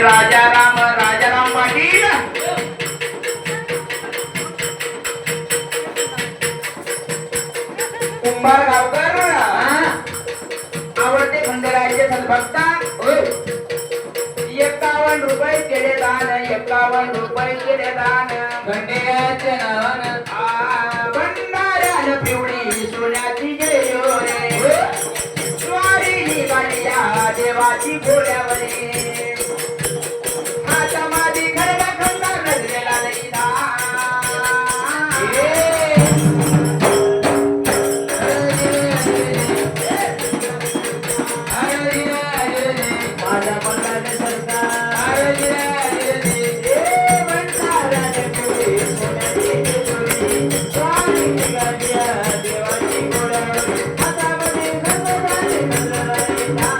राजाराम पाटील कुंभार गावकर आवडते खंडेरायाचे सद्भक्ता 51 रुपये केले दान 51 रुपये केले दान खंडेरायाच्या नावानं भंडाऱ्यानं पिवळी सोन्याची जेजोरे स्वारी निघाली या देवाची घोड्यावरी आता माझी खरडा खंडा नजरेला नाही ना माझ्या मनाने सरकार भंडाऱ्याने पिवळी सोन्याची जेजोरी स्वारी निघाली या देवाची घोड्यावरी आता माझी खरडा नजरेला नाही ना